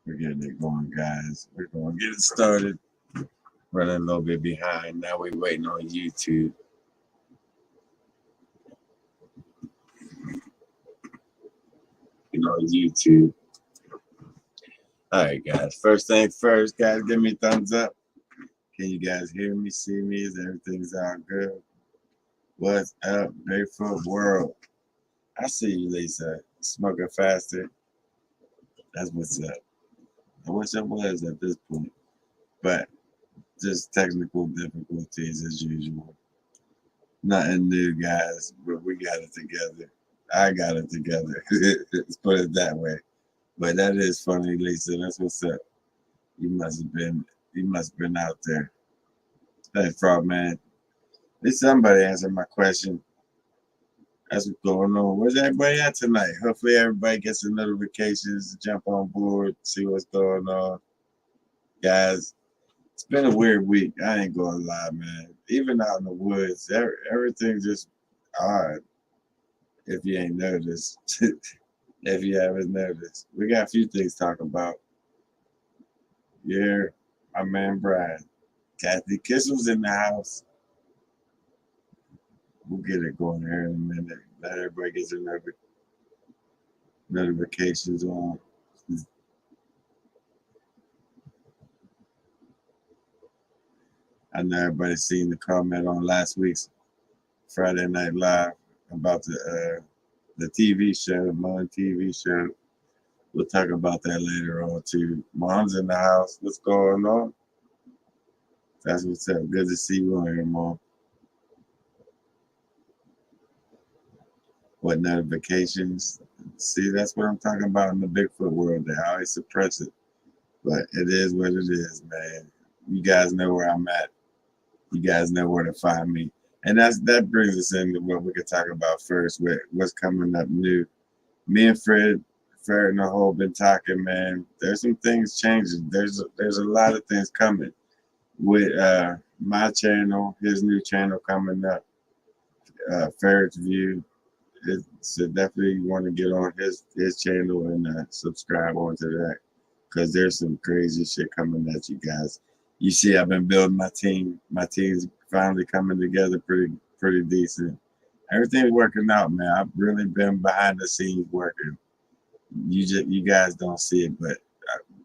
We're getting it going, guys. We're going to get it started. Running a little bit behind. Now we're waiting on YouTube. YouTube. All right, guys. First thing first, guys, give me a thumbs up. Can you guys hear me, see me? Is everything's all good? What's up, Bigfoot World? I see you, Lisa. Smoking faster. That's what's up. I wish I was at this point, but just technical difficulties as usual. Nothing new, guys, but we got it together. I got it together. Let's put it that way. But that is funny, Lisa. That's what's up. You must have been out there. Hey, Frog Man. At least somebody answered my question. That's what's going on. Where's everybody at tonight? Hopefully everybody gets the notifications, jump on board, see what's going on. Guys, it's been a weird week. I ain't gonna lie, man. Even out in the woods, everything's just odd. If you ain't noticed, if you haven't noticed, we got a few things to talk about. Yeah, my man Brian, Kathy Kissel's in the house. We'll get it going here in a minute. Let everybody get their notifications on. I know everybody's seen the comment on last week's Friday Night Live about the TV show, Mon TV show. We'll talk about that later on too. Mom's in the house. What's going on? That's what's up. Good to see you on here, Mom. What notifications? See, that's what I'm talking about in the Bigfoot world. They always suppress it. But it is what it is, man. You guys know where I'm at. You guys know where to find me. And that brings us into what we could talk about first, with what's coming up new. Me and Fred and the whole been talking, man. There's some things changing. There's a lot of things coming with my channel, his new channel coming up, Ferret's View. So definitely want to get on his channel and subscribe onto that, because there's some crazy shit coming at you guys. You see, I've been building my team. My team's finally coming together pretty decent. Everything's working out, man. I've really been behind the scenes working. You guys don't see it, but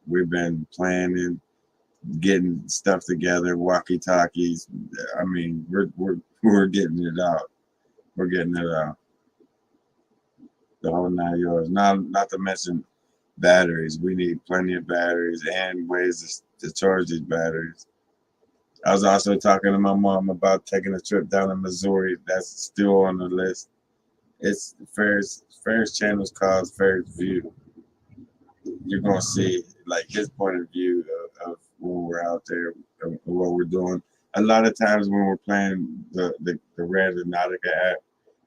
we've been planning, getting stuff together, walkie talkies. I mean, we're getting it out. We're getting it out. The whole 9 yards. Not to mention batteries. We need plenty of batteries and ways to charge these batteries. I was also talking to my mom about taking a trip down to Missouri. That's still on the list. It's Ferret's channel's called Ferret's View. You're gonna see like his point of view of when we're out there, of what we're doing. A lot of times when we're playing the Randonautica app,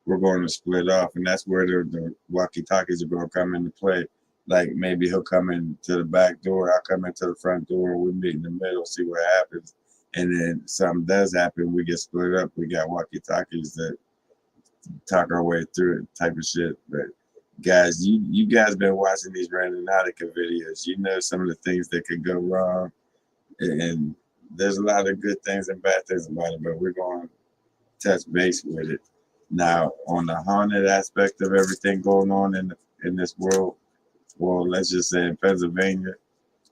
we're going to split off, and that's where the walkie-talkies are going to come into play. Like maybe he'll come into the back door, I'll come into the front door, we meet in the middle, see what happens. And then something does happen, we get split up. We got walkie-talkies that talk our way through it, type of shit. But guys, you guys been watching these Randonautica videos. You know some of the things that could go wrong, and there's a lot of good things and bad things about it. But we're going to touch base with it. Now, on the haunted aspect of everything going on in this world, well, let's just say in Pennsylvania,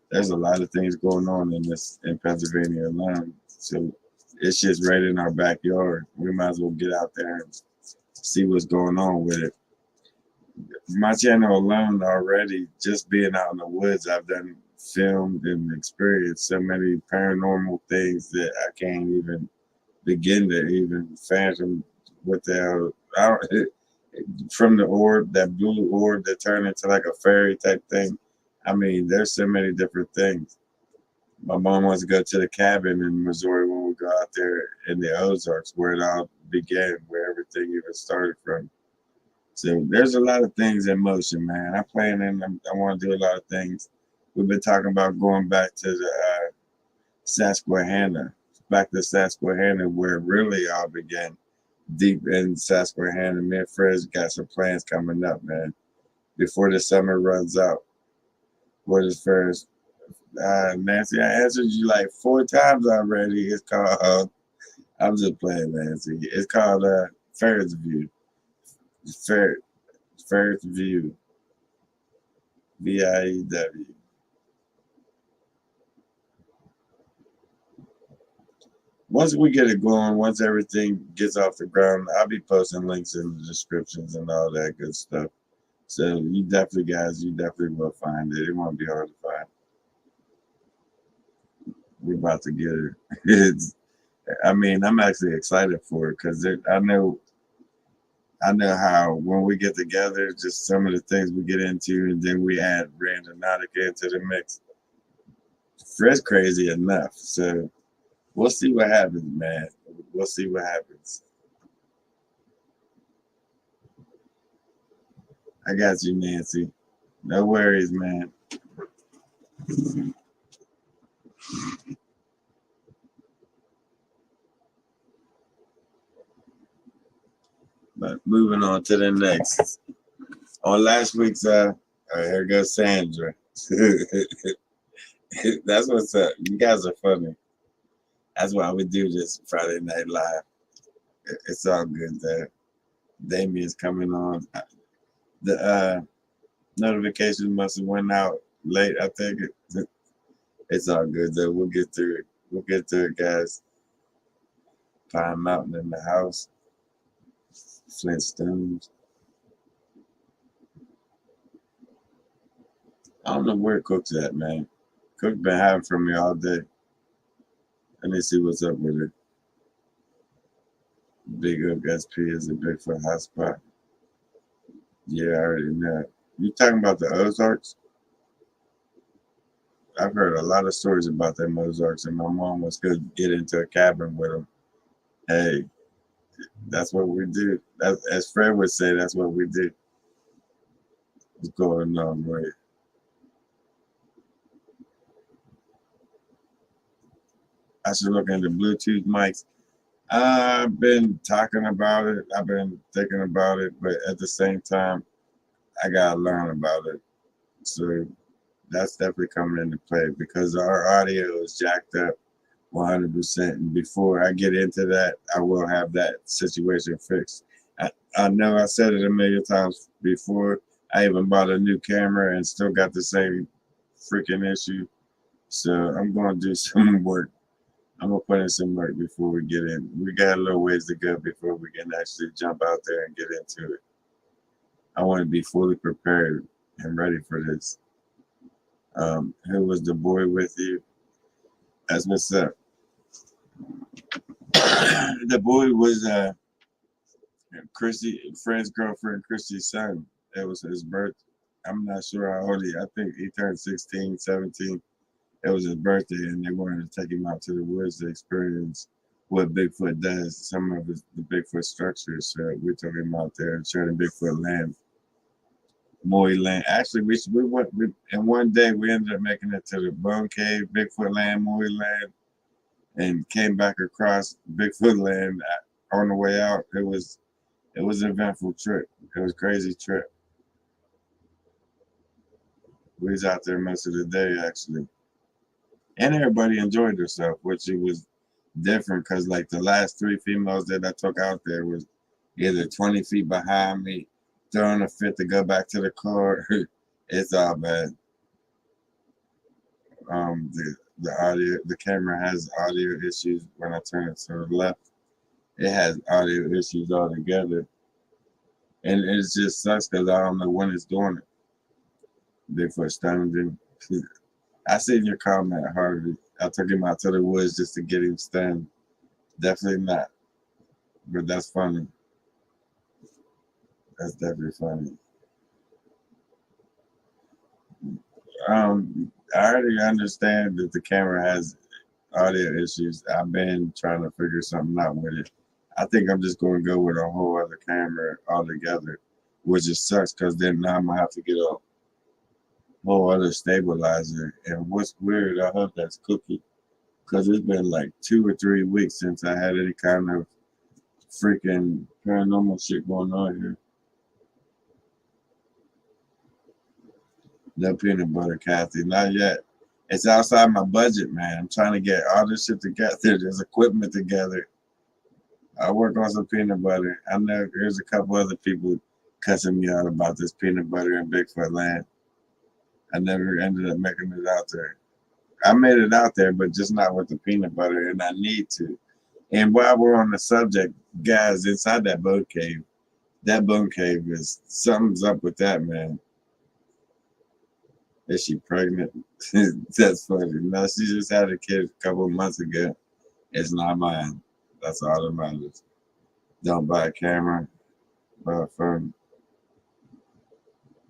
there's a lot of things going on in Pennsylvania alone. So it's just right in our backyard. We might as well get out there and see what's going on with it. My channel alone already, just being out in the woods, I've done filmed and experienced so many paranormal things that I can't even begin to even fathom what the hell. From the orb, that blue orb that turned into like a fairy type thing. I mean, there's so many different things. My mom wants to go to the cabin in Missouri when we go out there in the Ozarks, where it all began, where everything even started from. So there's a lot of things in motion, man. I'm planning. I want to do a lot of things. We've been talking about going back to the Susquehanna, where it really all began. Deep in Susquehanna, me and Fred's got some plans coming up, man. Before the summer runs out, what is first? Nancy, I answered you like 4 times already. It's called, I'm just playing, Nancy. It's called Ferris View. Fer- Ferris View. VIEW. Once we get it going, once everything gets off the ground, I'll be posting links in the descriptions and all that good stuff. So you definitely, guys, you definitely will find it. It won't be hard to find. We're about to get it. It's, I mean, I'm actually excited for it because I know how when we get together, just some of the things we get into, and then we add Randonautica into the mix. Fred's crazy enough, so we'll see what happens, man. We'll see what happens. I got you, Nancy. No worries, man. But moving on to the next. On last week's, here goes Sandra. That's what's up. You guys are funny. That's why we do this Friday Night Live. It's all good there. Damien's coming on. The notification must have went out late. I think it's all good though. We'll get through it. We'll get through it, guys. Pine Mountain in the house. Flintstones. I don't know where Cook's at, man. Cook been hiding from me all day. Let me see what's up with it. Big Oak SP is a Bigfoot hotspot. Yeah, I already know. You talking about the Ozarks? I've heard a lot of stories about them Ozarks, and my mom was going to get into a cabin with them. Hey, that's what we do. That's, as Fred would say, that's what we do. What's going on, right? I should look into Bluetooth mics. I've been talking about it. I've been thinking about it, but at the same time, I gotta learn about it. So that's definitely coming into play because our audio is jacked up 100%. And before I get into that, I will have that situation fixed. I know I said it a million times before. I even bought a new camera and still got the same freaking issue. So I'm going to do some work. I'm going to put in some work before we get in. We got a little ways to go before we can actually jump out there and get into it. I want to be fully prepared and ready for this. Who was the boy with you? That's what's up. The boy was Chrissy, Fred's girlfriend, Chrissy's son. It was his birth. I'm not sure how old he. I think he turned 16, 17. It was his birthday, and they wanted to take him out to the woods to experience what Bigfoot does, some of the Bigfoot structures. So we took him out there and showed him Bigfoot land, Moy Land. Actually, we went, and one day we ended up making it to the Bone Cave, Bigfoot land, Moy Land, and came back across Bigfoot land on the way out. It was an eventful trip. It was a crazy trip. We was out there most of the day actually, and everybody enjoyed themselves, which it was different because like the last 3 females that I took out there was either 20 feet behind me, throwing a fit to go back to the car. It's all bad. The audio, the camera has audio issues when I turn it to the left. It has audio issues altogether, and it just sucks because I don't know when it's doing it. Bigfoot stoned him. I seen your comment, Harvey. I took him out to the woods just to get him stoned. Definitely not. But that's funny. That's definitely funny. I already understand that the camera has audio issues. I've been trying to figure something out with it. I think I'm just going to go with a whole other camera altogether, which just sucks because then now I'm going to have to get a whole other stabilizer. And what's weird, I hope that's Cookie, because it's been like 2 or 3 weeks since I had any kind of freaking paranormal shit going on here. No peanut butter, Kathy, not yet. It's outside my budget, man. I'm trying to get all this shit together. There's equipment together. I work on some peanut butter. I know there's a couple other people cussing me out about this peanut butter in Bigfoot land. I never ended up making it out there. I made it out there, but just not with the peanut butter, and I need to. And while we're on the subject, guys, inside that bone cave is something's up with that, man. Is she pregnant? That's funny. No, she just had a kid a couple of months ago. It's not mine. That's all that matters. Don't buy a camera, buy a phone,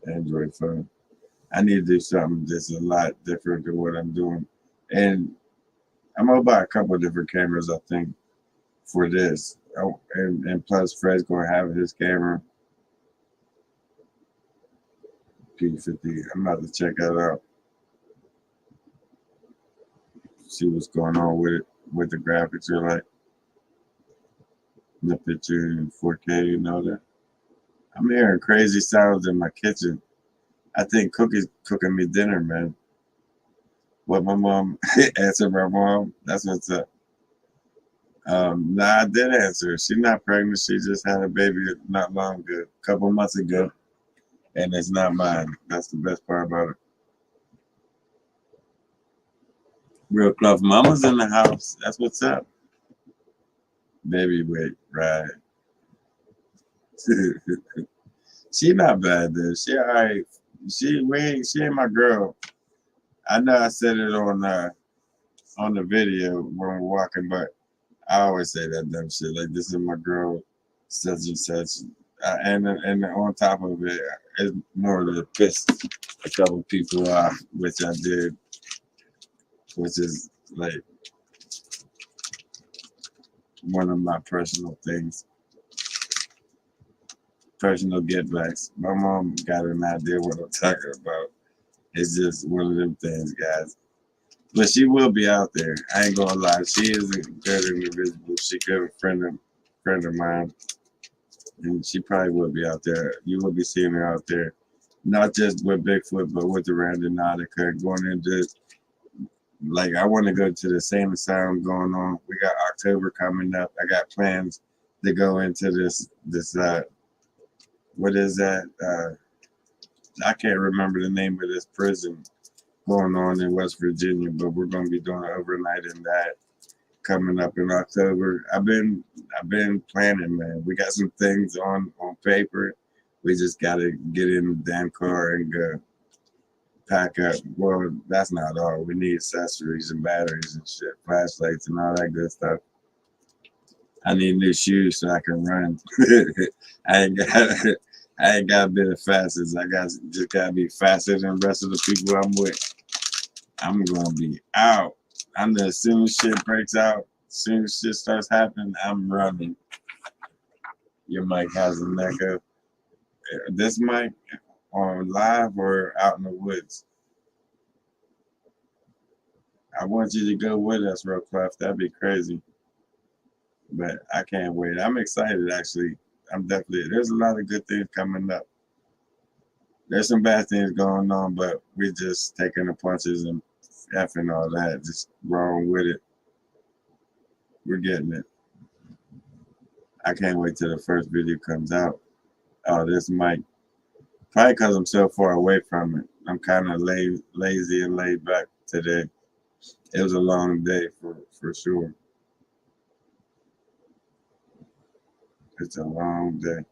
Android phone. I need to do something that's a lot different than what I'm doing. And I'm gonna buy a couple of different cameras, I think, for this. Oh, and plus Fred's gonna have his camera. P50. I'm about to check that out. See what's going on with it, what the graphics are like. The picture in 4K and all that. I'm hearing crazy sounds in my kitchen. I think Cookie's cooking me dinner, man. What my mom answered my mom. That's what's up. Nah, I did answer. She's not pregnant. She just had a baby not long ago, a couple months ago, and it's not mine. That's the best part about it. Real Clough, mama's in the house. That's what's up. Baby weight, right? She not bad though. She alright. She ain't my girl. I know I said it on the video when we're walking, but I always say that dumb shit. Like, this is my girl, such and such. And on top of it, it's more to piss a couple people off, which I did, which is like one of my personal things, personal get backs. My mom got an idea what I'm talking about. It's just one of them things, guys. But she will be out there. I ain't gonna lie. She is a good individual. She good friend of mine. And she probably will be out there. You will be seeing her out there. Not just with Bigfoot, but with the Randy Nautica going into, like, I want to go to the same sound going on. We got October coming up. I got plans to go into this what is that? I can't remember the name of this prison going on in West Virginia, but we're gonna be doing an overnight in that coming up in October. I've been planning, man. We got some things on paper. We just gotta get in the damn car and go pack up. Well, that's not all. We need accessories and batteries and shit, flashlights and all that good stuff. I need new shoes so I can run. I ain't got I ain't got a bit of fastest. Just gotta be faster than the rest of the people I'm with. I'm gonna be out. I know as soon as shit breaks out, as soon as shit starts happening, I'm running. Your mic has an echo. This mic on live or out in the woods? I want you to go with us, real Clef. That'd be crazy. But I can't wait. I'm excited, actually. There's a lot of good things coming up. There's some bad things going on, but we're just taking the punches and effing all that, just wrong with it. We're getting it. I can't wait till the first video comes out. Oh, this mic. Probably because I'm so far away from it. I'm kind of lazy and laid back today. It was a long day for sure. It's a long day.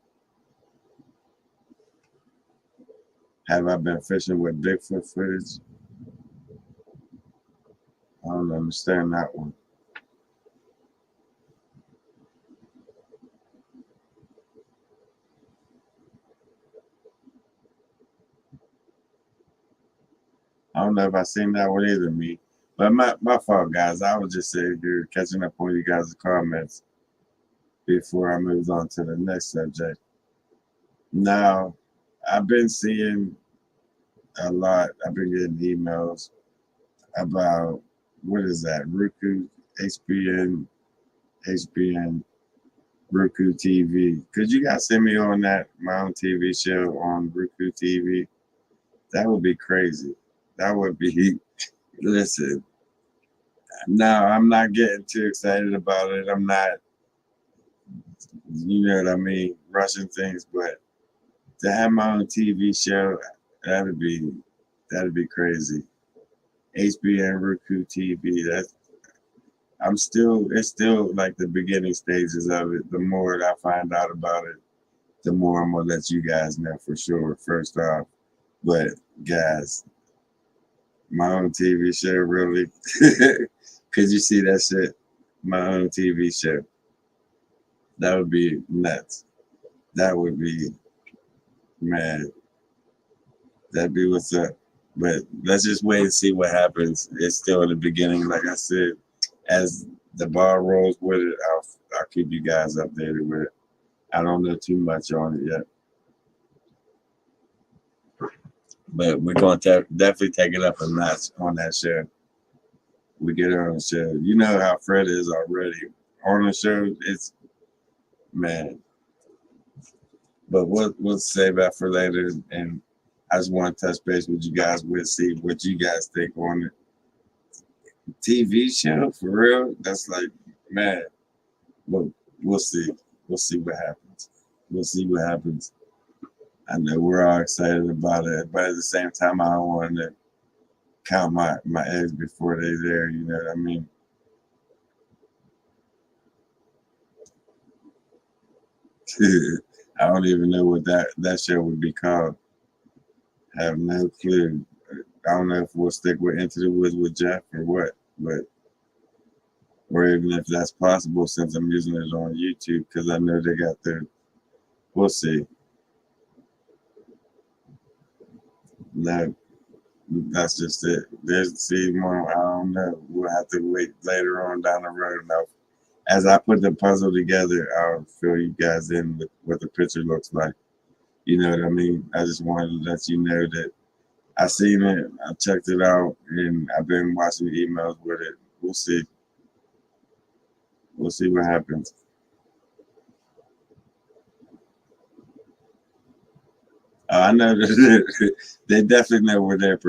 Have I been fishing with Bigfoot footage? I don't understand that one. I don't know if I seen that one either, me. But my fault, guys. I was just sitting here catching up on you guys' comments before I moved on to the next subject. Now, I've been seeing a lot. I've been getting emails about, what is that? Roku, HBN, Roku TV. Could you guys send me on my own TV show on Roku TV? That would be crazy. That would be Listen, no, I'm not getting too excited about it. I'm not, you know what I mean, rushing things. But to have my own TV show, that'd be that'd be crazy. HBN Roku TV. That's I'm still. It's still like the beginning stages of it. The more that I find out about it, the more I'm gonna let you guys know for sure. First off, but guys, my own TV show really? Could you see that shit? My own TV show. That would be nuts. That would be man. That'd be what's up. But let's just wait and see what happens. It's still in the beginning, like I said. As the ball rolls with it, I'll keep you guys updated with it. I don't know too much on it yet, but we're going to definitely take it up a notch on that show. We get her on the show. You know how Fred is already on the show. It's man, but we'll save that for later. And I just want to touch base with you guys. We'll see what you guys think on it. TV show for real. That's like man. We'll see. We'll see what happens. We'll see what happens. I know we're all excited about it, but at the same time, I don't want to count my eggs before they're there. You know what I mean? I don't even know what that show would be called. I have no clue. I don't know if we'll stick with Into the Woods with Jeff or what, but or even if that's possible since I'm using it on YouTube because I know they got their. We'll see. No, that's just it. There's see more. I don't know. We'll have to wait later on down the road. Now, as I put the puzzle together, I'll fill you guys in with what the picture looks like. You know what I mean? I just wanted to let you know that I seen it, I checked it out, and I've been watching the emails with it. We'll see. We'll see what happens. I know that they definitely know we're there,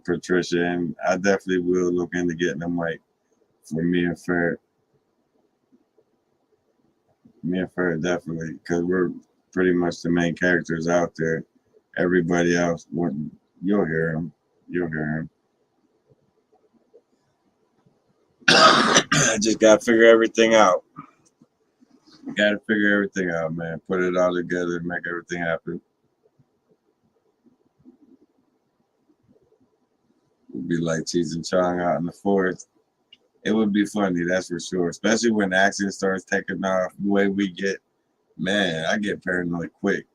Patricia, and I definitely will look into getting a mic for me and Fair. Me and Fair definitely, because we're pretty much the main characters out there. Everybody else, you'll hear him. You'll hear him. I just gotta figure everything out. Gotta figure everything out, man. Put it all together, make everything happen. It'd be like Cheech and Chong out in the forest. It would be funny, that's for sure. Especially when action starts taking off the way we get. Man, I get paranoid quick.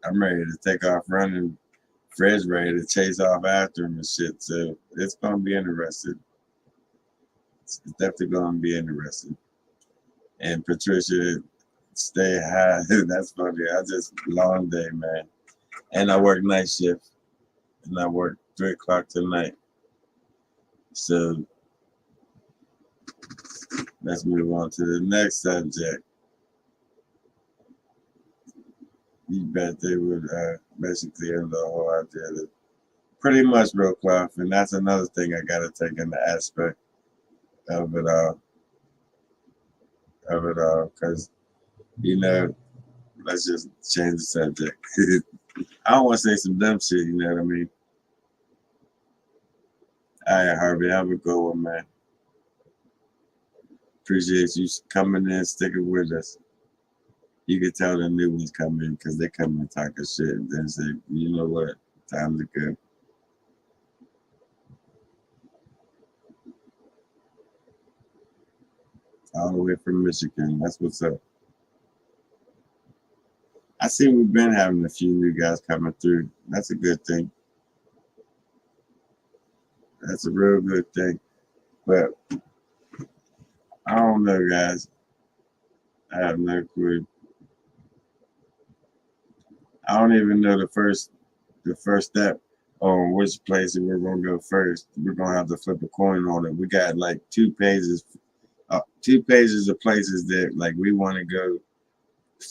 I'm ready to take off running. Fred's ready to chase off after him and shit. So it's gonna be interesting. It's definitely gonna be interesting. And Patricia, stay high. That's funny. I just long day, man. And I work night shift. And I work 3 o'clock tonight. So let's move on to the next subject. You bet they would basically end the whole idea that pretty much real cloth, and that's another thing I gotta take in the aspect of it all, because you know, let's just change the subject. I don't want to say some dumb shit, you know what I mean? All right, Harvey, have a good one, man. Appreciate you coming in, sticking with us. You can tell the new ones come in because they come and talk a shit and then say, you know what, time to go. All the way from Michigan. That's what's up. I see we've been having a few new guys coming through. That's a good thing. That's a real good thing. But I don't know, guys. I have no clue. I don't even know the first step on which place we're gonna go first. We're gonna have to flip a coin on it. We got like 2 pages of places that like we want to go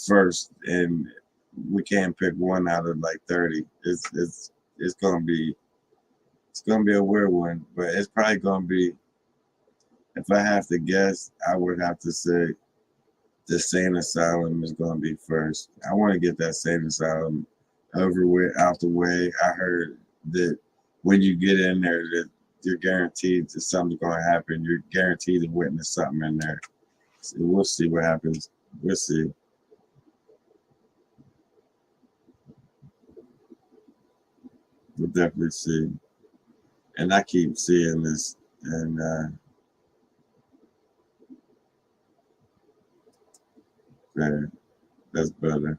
first, and we can't pick one out of like 30. It's gonna be It's gonna be a weird one, but it's probably gonna be. If I have to guess, I would have to say the sane asylum is gonna be first. I want to get that sane asylum over with, out the way. I heard that when you get in there, that you're guaranteed that something's gonna happen. You're guaranteed to witness something in there. So we'll see what happens. We'll see. We'll definitely see. And I keep seeing this, and man, that's better.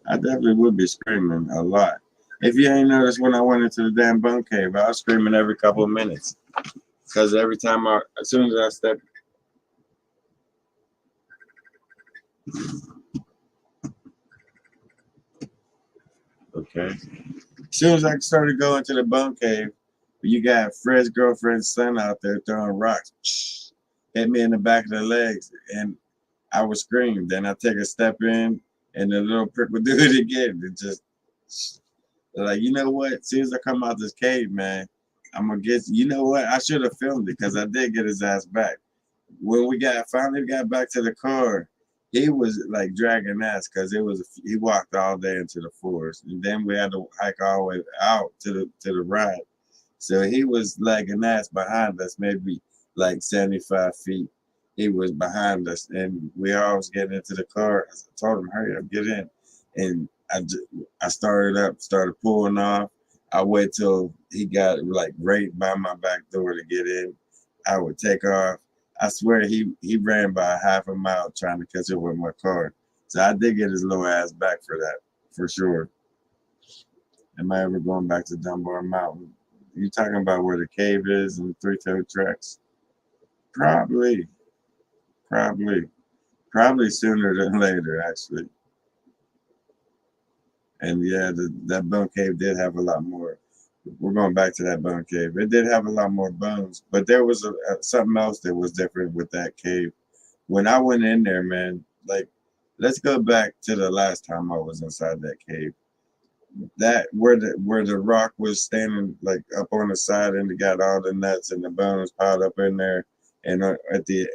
I definitely would be screaming a lot. If you ain't noticed, when I went into the damn bone cave, I was screaming every couple of minutes because every time as soon as I step, okay, as soon as I started going to the bone cave, you got Fred's girlfriend's son out there throwing rocks, hit me in the back of the legs, and I would scream. Then I take a step in, and the little prick would do it again. It just like, you know what? As soon as I come out this cave, man, I'm gonna get. You know what? I should have filmed it because I did get his ass back. When we finally got back to the car, he was like dragging ass because he walked all day into the forest, and then we had to hike all the way out to the ride. So he was lagging ass behind us, maybe like 75 feet. He was behind us, and we all was getting into the car. I told him, "Hurry up, get in." And I started pulling off. I wait till he got like right by my back door to get in. I would take off. I swear he ran by a half a mile trying to catch up with my car. So I did get his little ass back for that, for sure. Am I ever going back to Dunbar Mountain? You talking about where the cave is and Three Toe Tracks? Probably, probably, probably sooner than later, actually. And yeah, that bone cave did have a lot more. We're going back to that bone cave. It did have a lot more bones, but there was something else that was different with that cave. When I went in there, man, like, let's go back to the last time I was inside that cave. That where the rock was standing like up on the side, and it got all the nuts and the bones piled up in there, and at the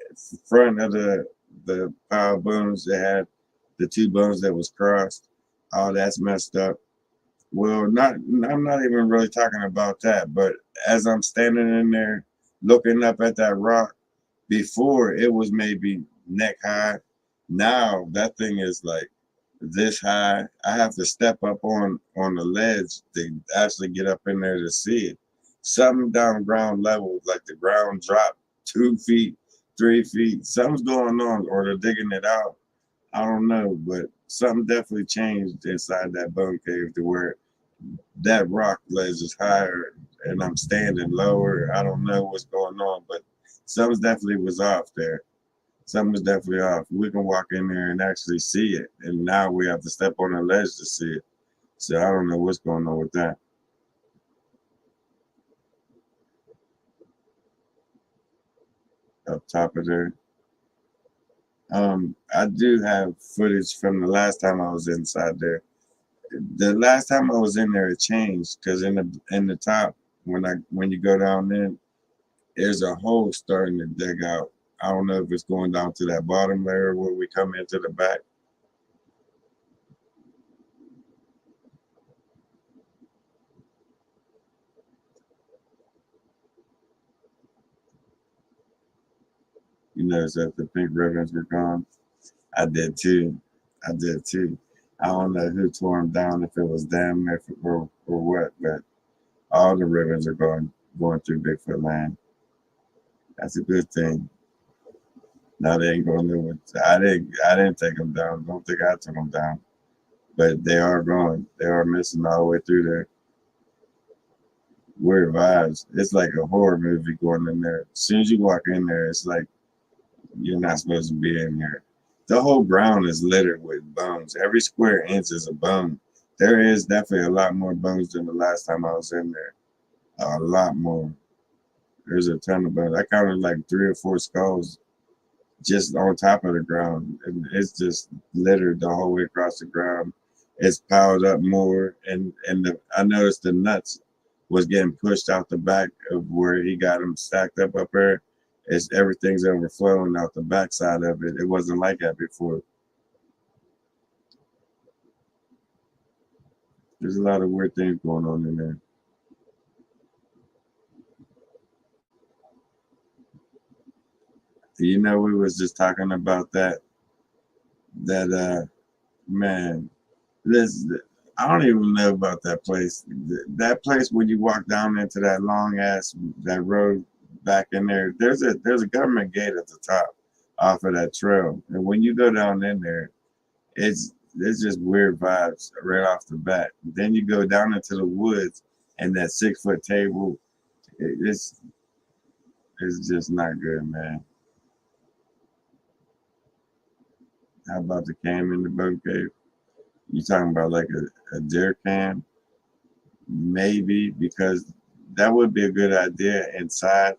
front of the pile of bones, they had the two bones that was crossed. Oh, that's messed up. Well, I'm not even really talking about that, but as I'm standing in there looking up at that rock, before it was maybe neck high. Now that thing is like this high. I have to step up on the ledge to actually get up in there to see it. Something down ground level, like the ground dropped 2 feet, 3 feet. Something's going on, or they're digging it out. I don't know, but something definitely changed inside that bone cave to where that rock ledge is higher and I'm standing lower. I don't know what's going on, but something definitely was off there. Something was definitely off. We can walk in there and actually see it, and now we have to step on the ledge to see it. So I don't know what's going on with that. Up top of there. I do have footage from the last time I was inside there. The last time I was in there, it changed because in the top, when you go down in, there's a hole starting to dig out. I don't know if it's going down to that bottom layer where we come into the back. You notice that the pink ribbons were gone. I did too. I did too. I don't know who tore them down, if it was them or what, but all the ribbons are going through Bigfoot land. That's a good thing. Now they ain't going nowhere. I didn't take them down. Don't think I took them down. But they are gone. They are missing all the way through there. Weird vibes. It's like a horror movie going in there. As soon as you walk in there, it's like you're not supposed to be in here. The whole ground is littered with bones. Every square inch is a bone. There is definitely a lot more bones than the last time I was in there. A lot more. There's a ton of bones. I counted like 3 or 4 skulls just on top of the ground. And it's just littered the whole way across the ground. it's piled up more, and I noticed the nuts was getting pushed out the back of where he got them stacked up there. It's everything's overflowing out the backside of it. It wasn't like that before. There's a lot of weird things going on in there. You know, we was just talking about that man. This I don't even know about that place. That place when you walk down into that long ass that road back in there. There's a government gate at the top off of that trail, and when you go down in there, it's just weird vibes right off the bat. Then you go down into the woods, and that 6 foot table, it's just not good, man. How about the cam in the boat cave? You talking about like a deer cam? Maybe, because that would be a good idea inside,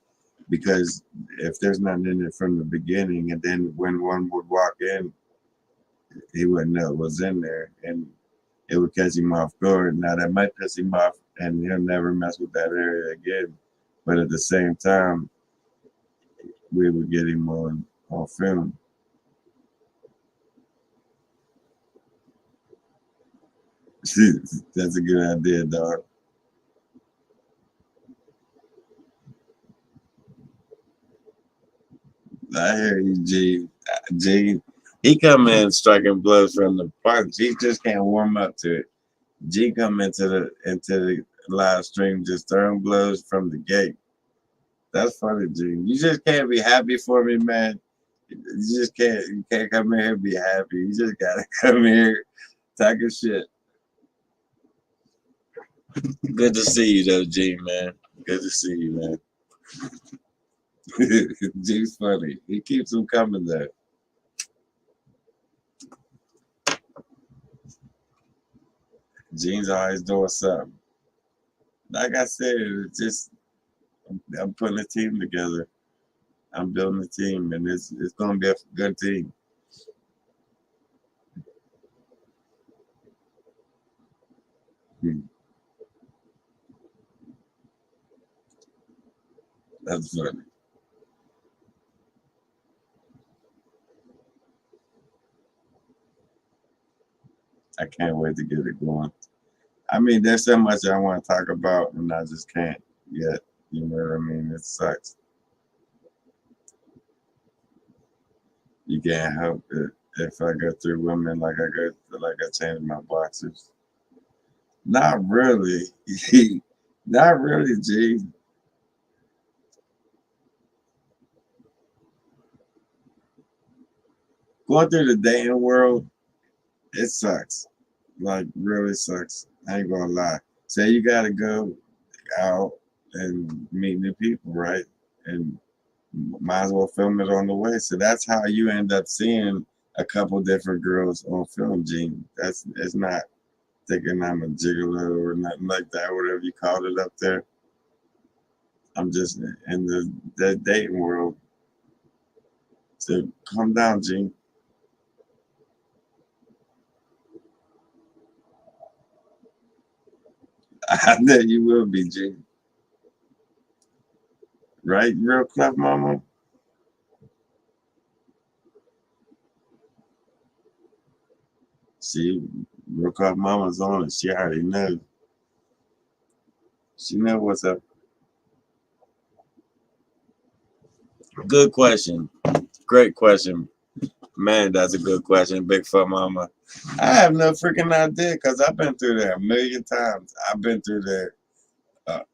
because if there's nothing in it from the beginning, and then when one would walk in, he wouldn't know it was in there, and it would catch him off guard. Now that might piss him off, and he'll never mess with that area again. But at the same time, we would get him on film. That's a good idea, dog. I hear you, G. G. He come in striking blows from the punch. He just can't warm up to it. G come into the live stream just throwing blows from the gate. That's funny, G. You just can't be happy for me, man. You just can't. You can't come in here and be happy. You just gotta come here talking shit. Good to see you, though, G, man. Good to see you, man. G's funny. He keeps them coming there. Gene's always doing something. Like I said, it's just I'm putting a team together. I'm building a team, and it's gonna be a good team. Hmm. That's funny. I can't wait to get it going. I mean, there's so much I want to talk about, and I just can't yet. You know what I mean? It sucks. You can't help it if I go through women like I change my boxers. Not really. Not really, G. Going through the dating world, it sucks. Like really sucks. I ain't gonna lie. Say you gotta go out and meet new people, right? And might as well film it on the way. So that's how you end up seeing a couple different girls on film, Gene. That's it's not thinking I'm a gigolo or nothing like that, whatever you called it up there. I'm just in the dating world. So calm down, Gene. I know you will be, Gene. Right, real clef, mama? See, real clef mama's on it. She already knows. She know what's up. Good question. Great question. Man, that's a good question, Big Fat Mama. I have no freaking idea because I've been through there a million times. I've been through there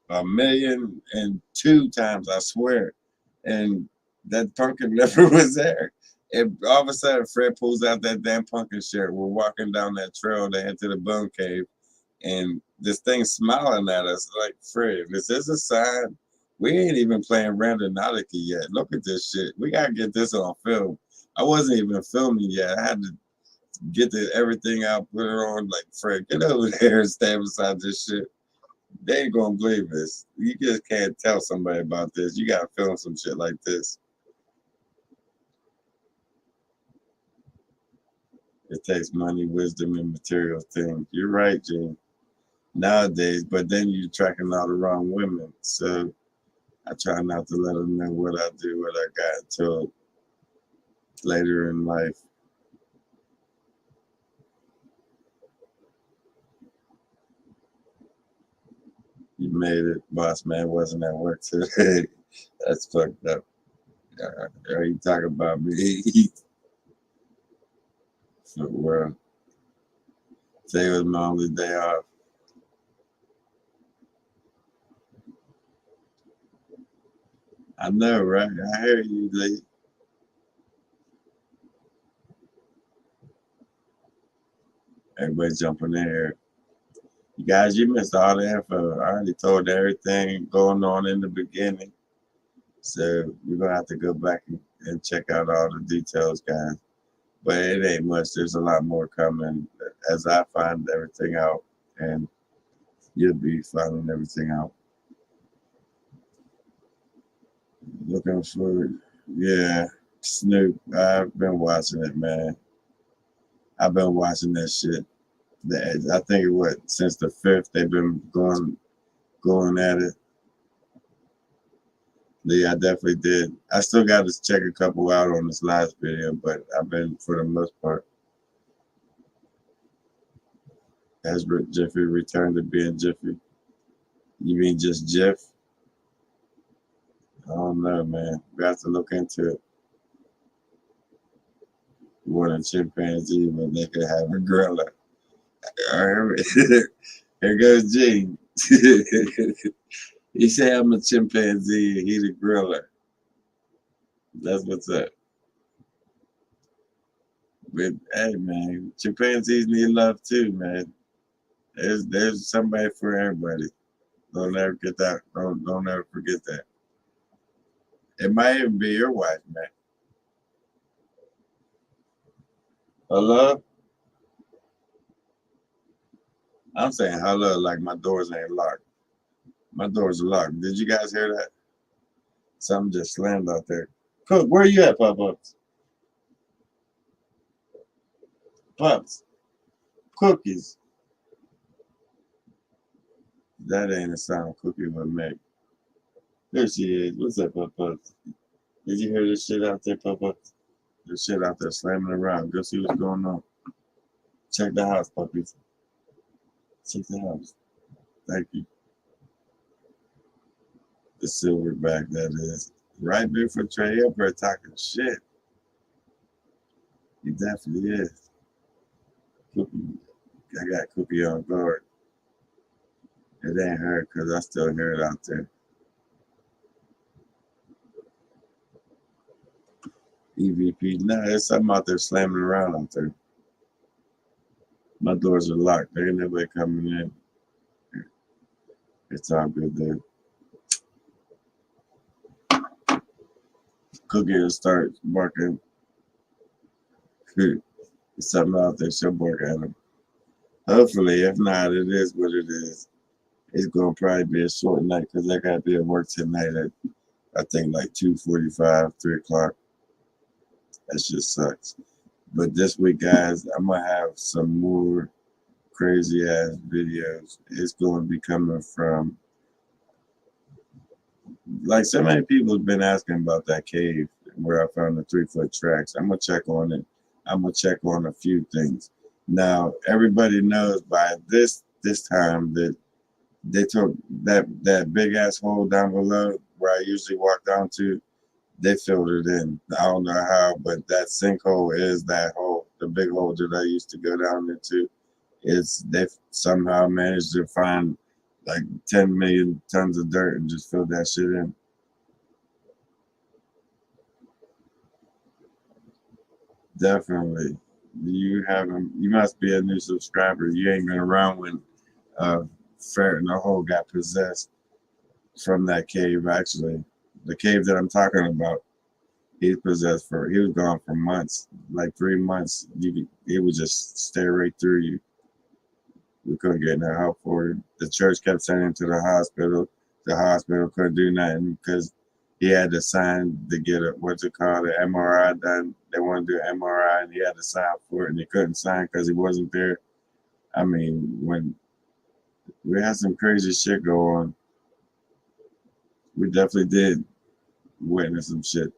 a million and two times, I swear. And that pumpkin never was there. And all of a sudden, Fred pulls out that damn pumpkin shirt. We're walking down that trail to head to the bone cave, and this thing smiling at us like, Fred, is this a sign? We ain't even playing Randonautica yet. Look at this shit. We gotta get this on film. I wasn't even filming yet. I had to get everything out, put it on. Like, Fred, get over there and stand beside this shit. They ain't gonna believe this. You just can't tell somebody about this. You gotta film some shit like this. It takes money, wisdom, and material things. You're right, Gene. Nowadays, but then you're attracting all the wrong women. So I try not to let them know what I do, what I got until later in life. You made it, boss man. Wasn't at work today. That's fucked up. Are you talking about me? So, well, today was my only day off. I know, right? I hear you, Lee. Everybody jumping in here. You guys, you missed all the info. I already told everything going on in the beginning. So we're gonna have to go back and check out all the details, guys. But it ain't much. There's a lot more coming as I find everything out, and you'll be finding everything out. Looking for, yeah, Snoop. I've been watching it, man. I've been watching that shit. I think what since the fifth they've been going at it. Yeah, I definitely did. I still got to check a couple out on this last video, but I've been for the most part. Has Jiffy returned to being Jiffy? You mean just Jiff? I don't know, man. We have to look into it. What a chimpanzee when they could have a gorilla. All right. Here goes Gene. He said I'm a chimpanzee and he's a gorilla. That's what's up. But hey man, chimpanzees need love too, man. There's somebody for everybody. Don't ever get that. Don't ever forget that. It might even be your wife, man. Hello? I'm saying hello like my doors ain't locked. My doors are locked. Did you guys hear that? Something just slammed out there. Cook, where you at, Pups? Pups. Cookies. That ain't a sound Cookie would make. There she is. What's up, Pups? Did you hear this shit out there, Pups? This shit out there slamming around. Go see what's going on. Check the house, puppies. Check the house. Thank you. The silverback, that is. Right there for Trey Upper talking shit. He definitely is. Cookie. I got Cookie on guard. It ain't her because I still hear it out there. EVP. Nah, there's something out there slamming around out there. My doors are locked. There ain't nobody coming in. It's all good there. Cookie will start barking. There's something out there. She'll bark at him. Hopefully, if not, it is what it is. It's gonna probably be a short night because I gotta be at work tonight at I think like 2:45, 3 o'clock. That just sucks. But this week, guys, I'm gonna have some more crazy ass videos. It's gonna be coming from like so many people have been asking about that cave where I found the 3 foot tracks. I'm gonna check on it. I'm gonna check on a few things. Now everybody knows by this time that they took that big ass hole down below where I usually walk down to. They filled it in. I don't know how, but that sinkhole is that hole. The big hole that I used to go down into. They somehow managed to find like 10 million tons of dirt and just fill that shit in. Definitely. You must be a new subscriber. You ain't been around when Ferret and the hole got possessed from that cave actually. The cave that I'm talking about, he was gone for months, like 3 months. He would just stare right through you. We couldn't get no help for it. The church kept sending him to the hospital. The hospital couldn't do nothing because He had to sign to get a what's it called, an MRI done. They wanted to do an MRI, and he had to sign for it, and he couldn't sign because he wasn't there. I mean, when we had some crazy shit go on, we definitely did witness some shit.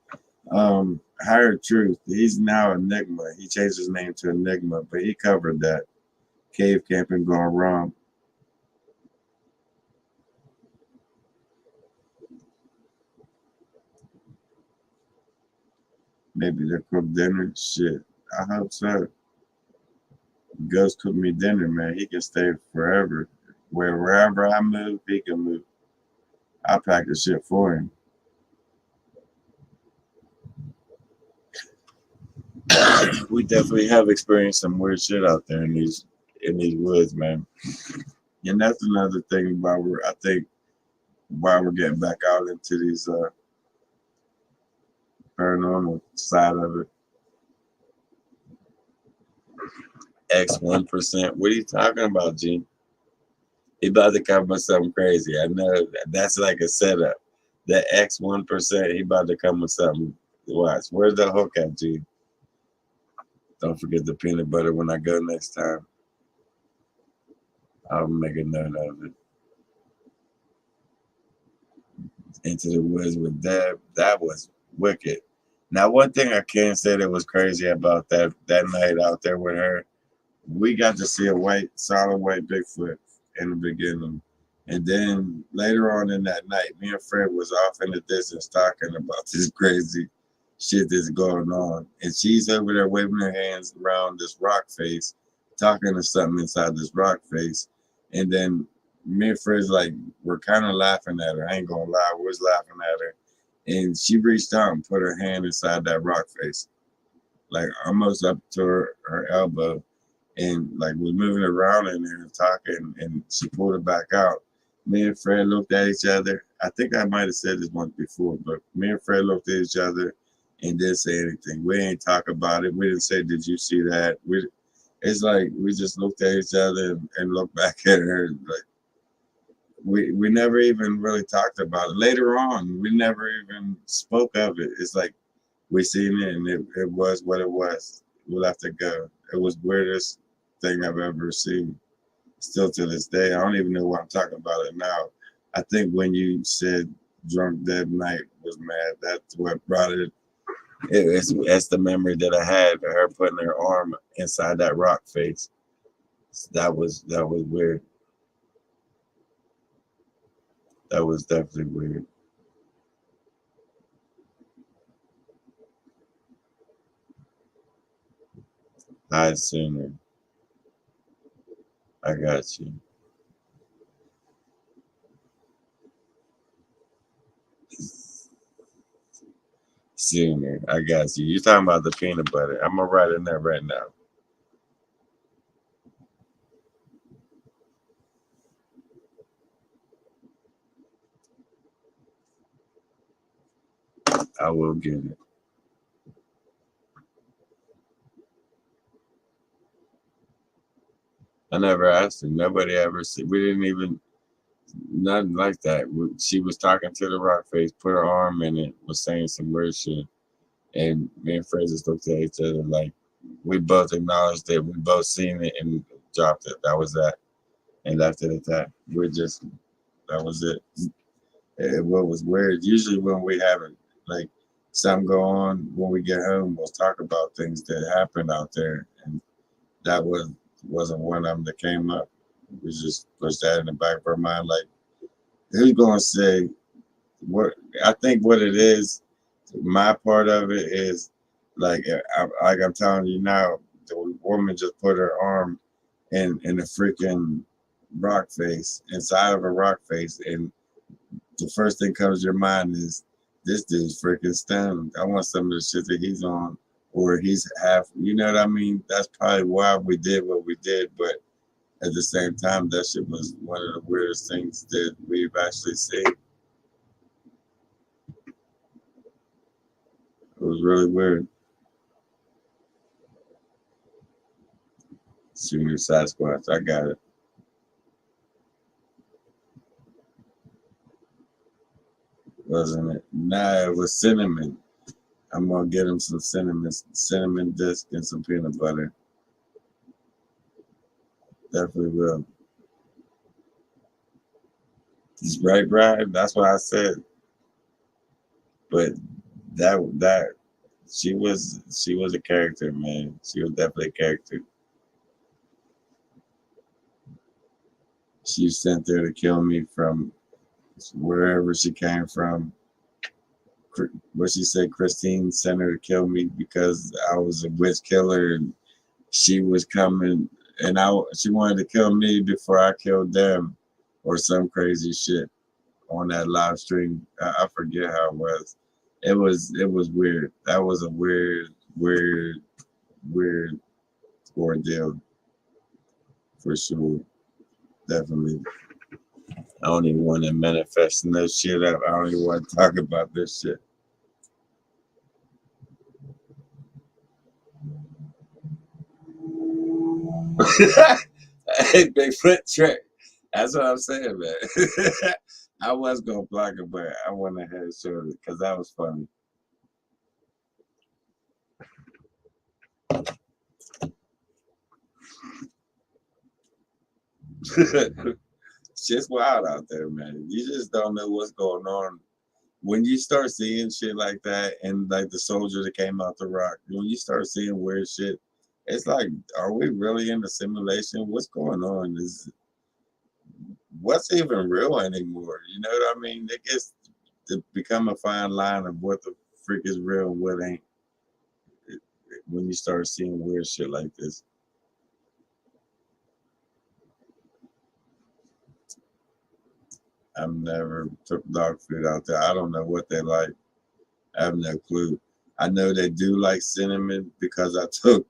Higher Truth, he's now Enigma. He changed his name to Enigma, but he covered that cave camping gone wrong. Maybe they cook dinner. Shit, I hope so. Ghost cook me dinner, man. He can stay forever. Wherever I move, he can move. I pack the shit for him. We definitely have experienced some weird shit out there in these woods, man. And that's another thing why I think why we're getting back out into these paranormal side of it. X1%. What are you talking about, G? He about to come with something crazy. I know that's like a setup. That X1%, he about to come with something. Watch. Where's the hook at, G? Don't forget the peanut butter when I go next time. I'll make a note of it. Into the woods with Deb. That was wicked. Now, one thing I can say that was crazy about that night out there with her, we got to see a solid white Bigfoot in the beginning. And then later on in that night, me and Fred was off in the distance talking about this crazy shit that's going on. And she's over there waving her hands around this rock face, talking to something inside this rock face. And then me and Fred's like, we're kind of laughing at her. I ain't gonna lie, we was laughing at her. And she reached out and put her hand inside that rock face, like almost up to her elbow, and like was moving around in there and talking, and she pulled it back out. Me and Fred looked at each other. I think I might have said this once before, but me and Fred looked at each other and didn't say anything. We ain't talk about it. We didn't say, "Did you see that?" It's like we just looked at each other and looked back at her. Like we never even really talked about it. Later on, we never even spoke of it. It's like we seen it and it was what it was. We left it go. It was weirdest thing I've ever seen. Still to this day, I don't even know why I'm talking about it now. I think when you said drunk dead night was mad, that's what brought it. It's the memory that I had of her putting her arm inside that rock face. That was weird. That was definitely weird. Hi, Sooner. I got you. Sooner. I got you. You're talking about the peanut butter. I'm gonna write in there right now. I will get it. I never asked her. Nobody ever said. We didn't even nothing like that. She was talking to the rock face, put her arm in it, was saying some weird shit, and me and Fred just looked at each other like we both acknowledged it. We both seen it and dropped it. That was that, and left it at that. We're just that was it. What was weird, usually when we have it, like something go on when we get home, we'll talk about things that happened out there, and that wasn't one of them that came up. We just pushed that in the back of our mind, like who's gonna say what? I think what it is, my part of it is like like I'm telling you now, the woman just put her arm in a freaking rock face inside of a rock face, and the first thing comes to your mind is this dude's freaking stoned. I want some of the shit that he's on, or he's half. You know what I mean? That's probably why we did what we did. But at the same time, that shit was one of the weirdest things that we've actually seen. It was really weird. Junior Sasquatch, I got it. wasn't it? Nah, it was cinnamon. I'm gonna get him some cinnamon disc and some peanut butter. Definitely will. Right. That's what I said. But that she was a character, man. She was definitely a character. She was sent there to kill me from wherever she came from. What she said, Christine sent her to kill me because I was a witch killer, and she was coming, and she wanted to kill me before I killed them, or some crazy shit on that live stream. I forget how it was. It was weird. That was a weird ordeal for sure. Definitely. I don't even want to manifest no shit up. I don't even want to talk about this shit. Hey, Bigfoot trick. That's what I'm saying, man. I was gonna block it, but I went ahead and showed it because that was funny. Shit's wild out there, man. You just don't know what's going on. When you start seeing shit like that, and like the soldier that came out the rock, when you start seeing weird shit, it's like, are we really in a simulation? What's going on? Is what's even real anymore? You know what I mean? It gets to become a fine line of what the freak is real and what ain't when you start seeing weird shit like this. I've never took dog food out there. I don't know what they like. I have no clue. I know they do like cinnamon because I took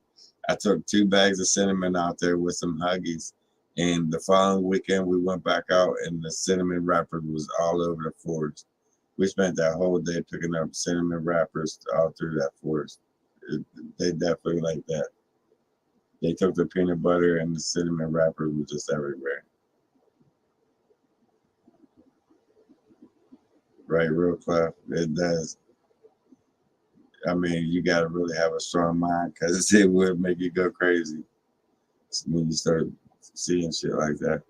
2 bags of cinnamon out there with some Huggies. And the following weekend we went back out and the cinnamon wrapper was all over the forest. We spent that whole day picking up cinnamon wrappers all through that forest. They definitely like that. They took the peanut butter and the cinnamon wrapper was just everywhere. Right, real Clef. It does. I mean, you got to really have a strong mind because it would make you go crazy when you start seeing shit like that.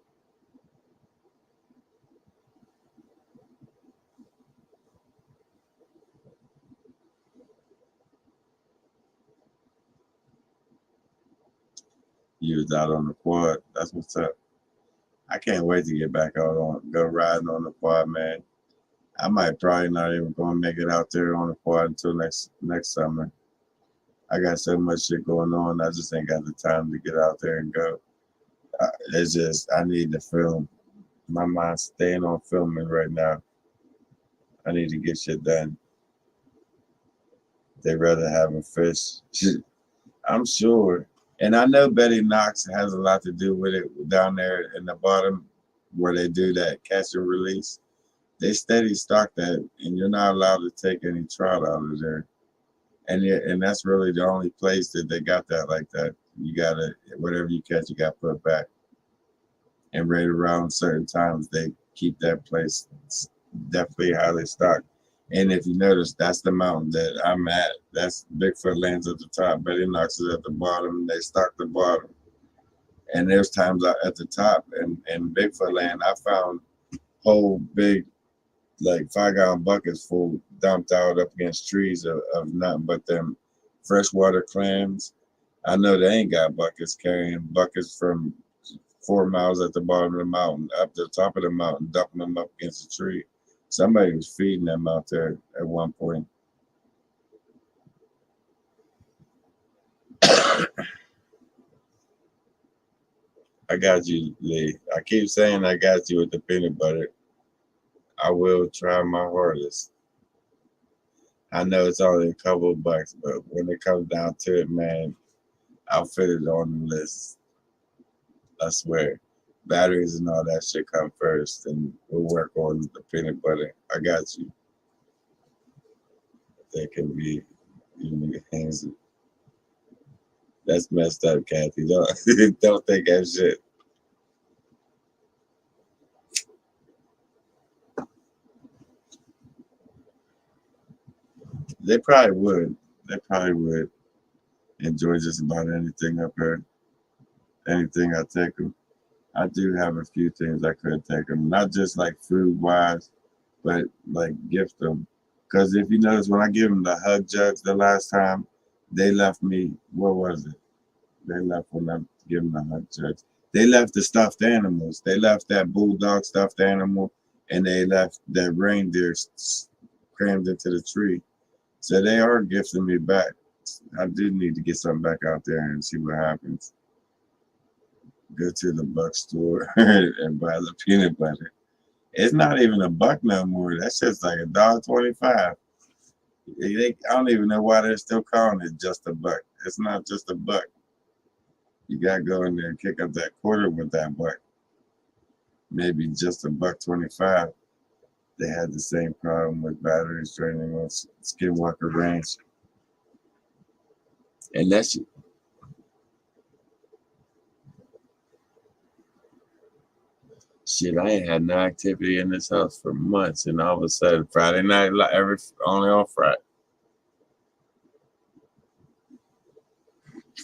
You was out on the quad. That's what's up. I can't wait to get back out on go riding on the quad, man. I might probably not even gonna make it out there on the quad until next summer. I got so much shit going on. I just ain't got the time to get out there and go. It's just I need to film. My mind's staying on filming right now. I need to get shit done. They rather having fish. I'm sure. And I know Betty Knox has a lot to do with it down there in the bottom where they do that catch and release. They steady stock that, and you're not allowed to take any trout out of there. And that's really the only place that they got that like that. You gotta whatever you catch, you got put back. And right around certain times, they keep that place definitely highly stocked. And if you notice, that's the mountain that I'm at. That's Bigfoot lands at the top. Betty Knox is at the bottom. They stock the bottom. And there's times out at the top and Bigfoot land, I found whole big like 5 gallon buckets full dumped out up against trees of nothing but them freshwater clams. I know they ain't got buckets carrying buckets from 4 miles at the bottom of the mountain up to the top of the mountain, dumping them up against a tree. Somebody was feeding them out there at one point. I got you, Lee. I keep saying I got you with the peanut butter. I will try my hardest. I know it's only a couple of bucks, but when it comes down to it, man, I'll fit it on the list. I swear. Batteries and all that shit come first, and we'll work on the peanut butter. I got you. They can be hands. That's messed up, Kathy. Don't don't think that shit. They probably would. They probably would enjoy just about anything up here. Anything I take them. I do have a few things I could take them. Not just like food wise, but like gift them. Because if you notice, when I give them the hug jugs the last time, they left me. What was it? They left when I give them the hug jugs. They left the stuffed animals. They left that bulldog stuffed animal, and they left that reindeer crammed into the tree. So they are gifting me back. I do need to get something back out there and see what happens. Go to the buck store and buy the peanut butter. It's not even a buck no more. That's just like $1.25. I don't even know why they're still calling it just a buck. It's not just a buck. You gotta go in there and kick up that quarter with that buck. Maybe just $1.25. They had the same problem with batteries draining on Skinwalker Ranch. And that's shit. I ain't had no activity in this house for months, and all of a sudden Friday night, like only on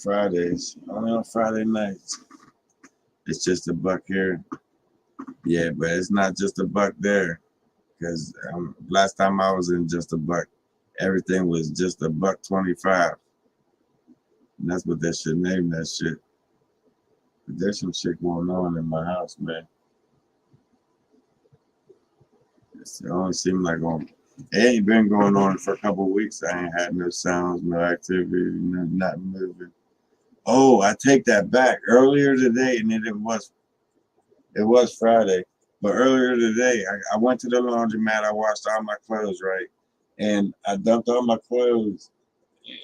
Fridays, only on Friday nights. It's just a buck here. Yeah, but it's not just a buck there. Because last time I was in just a buck, everything was just $1.25. And that's what they should name that shit. But there's some shit going on in my house, man. It only seemed like it ain't been going on for a couple of weeks. I ain't had no sounds, no activity, nothing moving. Oh, I take that back. Earlier today, and it was Friday, but earlier today, I went to the laundromat. I washed all my clothes, right, and I dumped all my clothes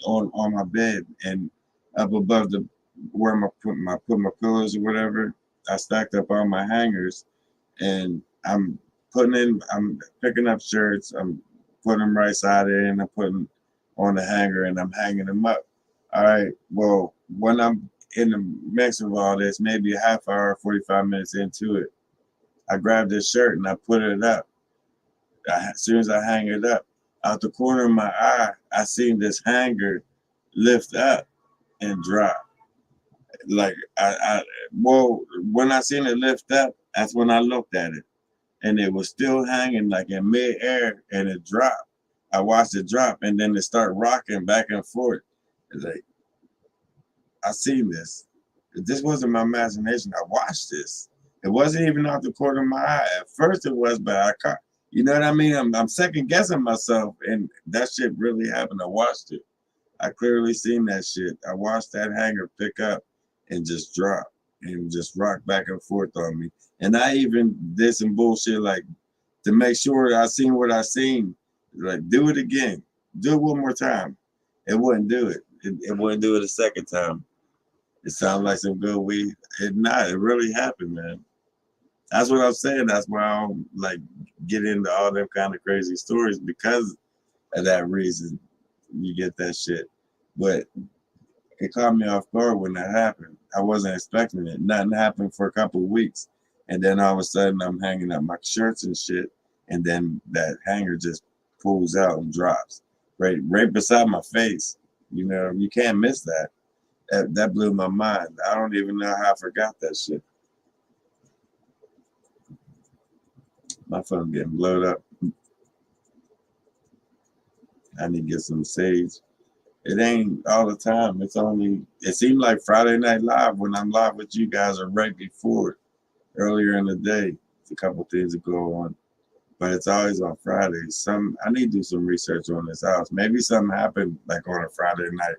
on my bed, and up above the where I put my pillows or whatever, I stacked up all my hangers, and I'm picking up shirts, I'm putting them right side in, I'm putting on the hanger, and I'm hanging them up. All right. Well, when I'm in the mix of all this, maybe a half hour, 45 minutes into it, I grabbed this shirt and I put it up. As soon as I hang it up, out the corner of my eye, I seen this hanger lift up and drop. Like well, when I seen it lift up, that's when I looked at it, and it was still hanging like in midair, and it dropped. I watched it drop, and then it start rocking back and forth. It's like I seen this. This wasn't my imagination. I watched this. It wasn't even off the corner of my eye. At first it was, but I caught. You know what I mean? I'm second guessing myself, and that shit really happened. I watched it. I clearly seen that shit. I watched that hanger pick up and just drop and just rock back and forth on me. And I even did some bullshit like to make sure I seen what I seen. Like, do it again. Do it one more time. It wouldn't do it. It wouldn't do it a second time. It sounds like some good weed. It really happened, man. That's what I'm saying. That's why I don't like get into all them kind of crazy stories because of that reason. You get that shit. But it caught me off guard when that happened. I wasn't expecting it. Nothing happened for a couple of weeks. And then all of a sudden I'm hanging up my shirts and shit. And then that hanger just pulls out and drops. Right beside my face. You know, you can't miss that. That blew my mind. I don't even know how I forgot that shit. My phone getting blowed up. I need to get some sage. It ain't all the time. It seemed like Friday Night Live when I'm live with you guys or right before it, earlier in the day. A couple things that go on. But it's always on Fridays. I need to do some research on this house. Maybe something happened like on a Friday night.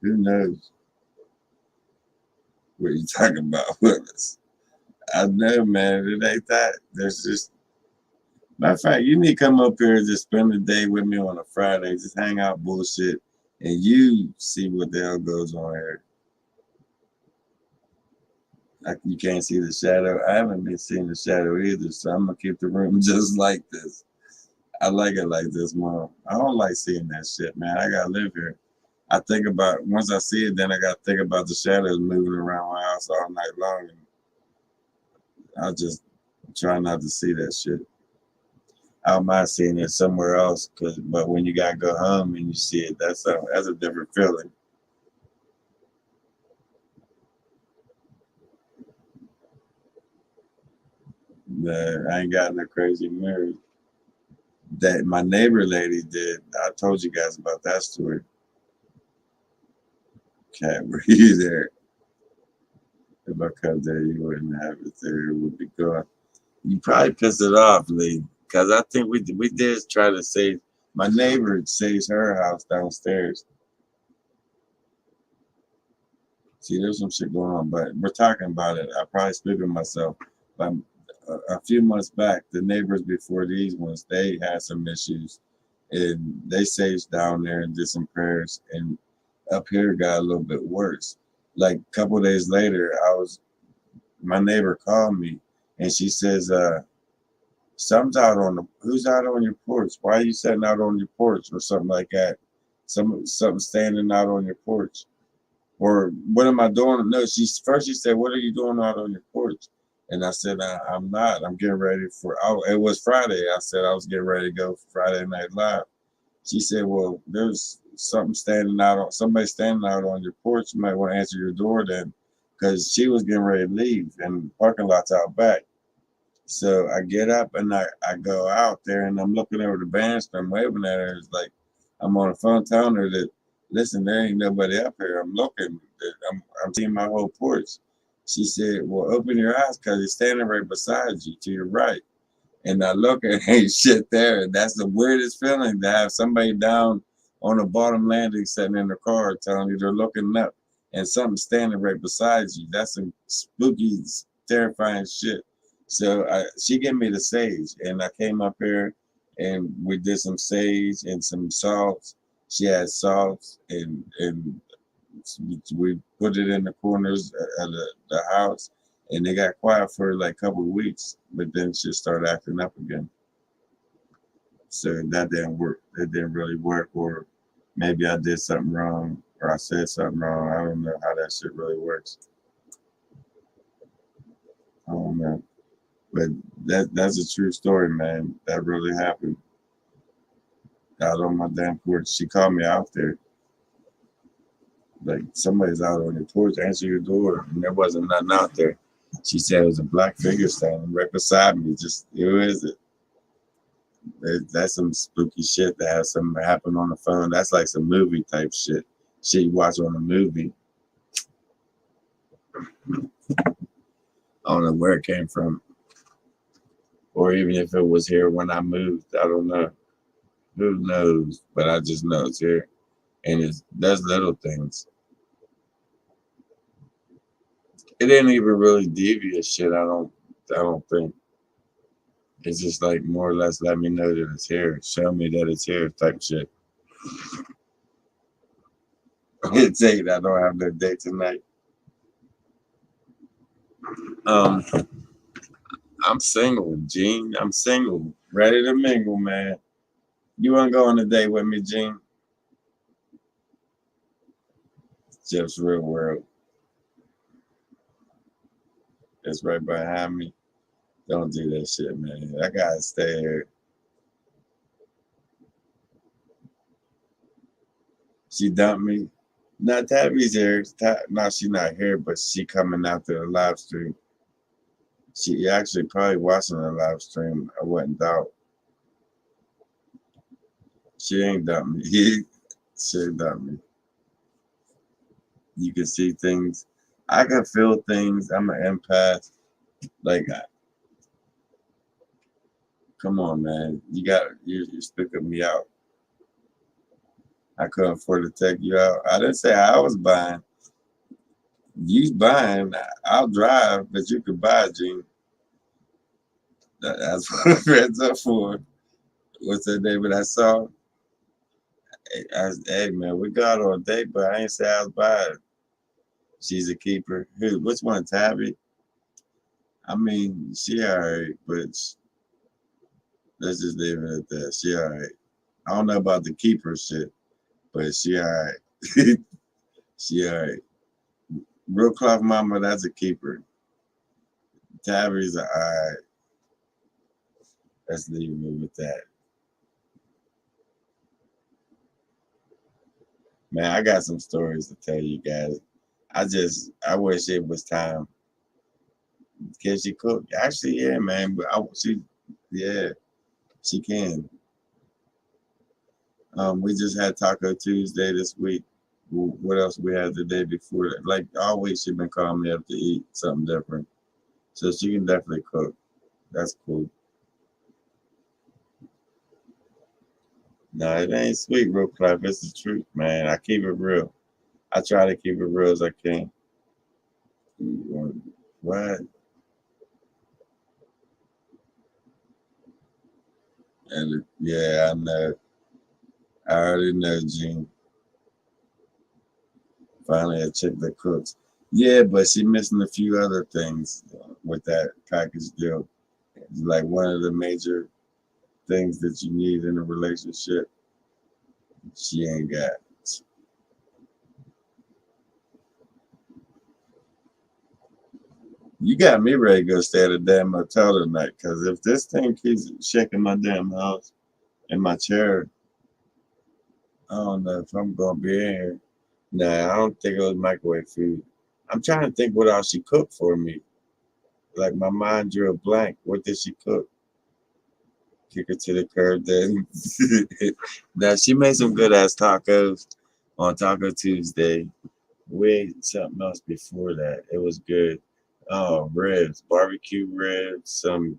Who knows what you talking about with us? I know, man. It ain't that. There's just matter of fact, you need to come up here and just spend the day with me on a Friday. Just hang out, bullshit, and you see what the hell goes on here. You can't see the shadow. I haven't been seeing the shadow either, so I'm gonna keep the room just like this. I like it like this, Mom. I don't like seeing that shit, man. I gotta live here. I think about once I see it, then I gotta think about the shadows moving around my house all night long, and I just try not to see that shit. I don't mind seeing it somewhere else, but when you gotta go home and you see it, that's a different feeling. I ain't got no crazy mirrors. That my neighbor lady did. I told you guys about that story. Cat, were you there? If I cut there, you wouldn't have it there. It would be gone. You probably pissed it off, Lee, because I think we did try to save. My neighbor saves her house downstairs. See, there's some shit going on, but we're talking about it. I probably speak of myself. But a few months back, the neighbors before these ones, they had some issues, and they saged down there and did some prayers, and up here got a little bit worse. Like a couple of days later, my neighbor called me, and she says, "Some's out on the who's out on your porch? Why are you sitting out on your porch or something like that? Something standing out on your porch." Or what am I doing? No, she said, "What are you doing out on your porch?" And I said, I'm not. I'm getting ready for. Oh, it was Friday. I said I was getting ready to go for Friday Night Live. She said, "Well, there's somebody standing out on your porch. You might want to answer your door then," because she was getting ready to leave, and the parking lot's out back. So I get up and I go out there and I'm looking over the banister. I'm waving at her. It's like I'm on the phone telling her that, listen, there ain't nobody up here. I'm looking. I'm seeing my whole porch. She said, "Well, open your eyes because he's standing right beside you to your right." And I look and ain't shit there. And that's the weirdest feeling to have somebody down on the bottom landing sitting in the car telling you they're looking up and something standing right beside you. That's some spooky, terrifying shit. So she gave me the sage, and I came up here and we did some sage and some salts. She had salts, and we put it in the corners of the house, and they got quiet for like a couple of weeks, but then she started acting up again. So that didn't work. It didn't really work, or maybe I did something wrong, or I said something wrong. I don't know how that shit really works. I don't know. But that's a true story, man. That really happened out on my damn porch. She called me out there. Like somebody's out on your porch, answer your door, and there wasn't nothing out there. She said it was a black figure standing right beside me. Just who is it? That's some spooky shit that has something happen on the phone. That's like some movie type shit. Shit you watch on a movie. I don't know where it came from, or even if it was here when I moved. I don't know. Who knows? But I just know it's here, and it's there's little things. It ain't even really devious shit. I don't think. It's just like more or less let me know that it's here. Show me that it's here type shit. It's eight. I don't have no date tonight. Um, I'm single, Gene. I'm single. Ready to mingle, man. You wanna go on a date with me, Gene? Jeff's real world. It's right behind me. Don't do that shit, man. I gotta stay here. She dumped me. Now Tabby's here. No, she's not here, but she coming after the live stream. She actually probably watching the live stream. I wouldn't doubt. She ain't dumped me. She ain't dumped me. You can see things. I can feel things. I'm an empath. Like, come on, man. You're spicking me out. I couldn't afford to take you out. I didn't say I was buying. You buying. I'll drive, but you can buy, Gene. That's what friends up for. What's the name of that song? Hey man, we got on a date, but I ain't say I was buying. She's a keeper. Which one, Tabby? I mean, she alright, but let's just leave it at that. She alright. I don't know about the keeper shit, but she alright. She alright. Real Clock Mama, that's a keeper. Tabby's alright. Let's leave it with that. Man, I got some stories to tell you guys. I wish it was time. Can she cook? Actually, yeah, man. But yeah, she can. We just had Taco Tuesday this week. What else we had the day before that? Like always, she been calling me up to eat something different. So she can definitely cook. That's cool. No, it ain't sweet, real clap. It's the truth, man. I keep it real. I try to keep it real as I can. What? And yeah, I know. I already know, Gene. Finally, a chick that cooks. Yeah, but she missing a few other things with that package deal. Like one of the major things that you need in a relationship, she ain't got. You got me ready to go stay at a damn motel tonight. Cause if this thing keeps shaking my damn house and my chair, I don't know if I'm gonna be in here. Nah, I don't think it was microwave food. I'm trying to think what else she cooked for me. Like my mind drew a blank. What did she cook? Kick her to the curb then. Now she made some good ass tacos on Taco Tuesday. We ate something else before that. It was good. Oh, ribs, barbecue ribs, some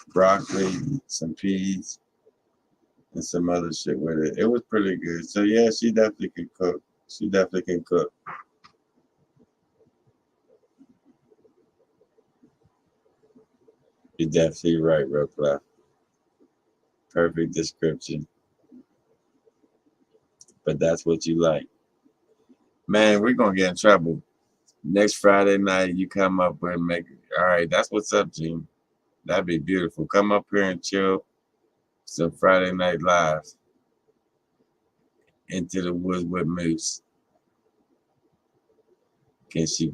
broccoli, some peas, and some other shit with it. It was pretty good. So yeah, she definitely can cook. She definitely can cook. You're definitely right, real clap. Perfect description. But that's what you like. Man, we're gonna get in trouble. Next Friday night, you come up and make it. All right, that's what's up, Gene. That'd be beautiful. Come up here and chill some Friday night live into the woods with Moose. Can she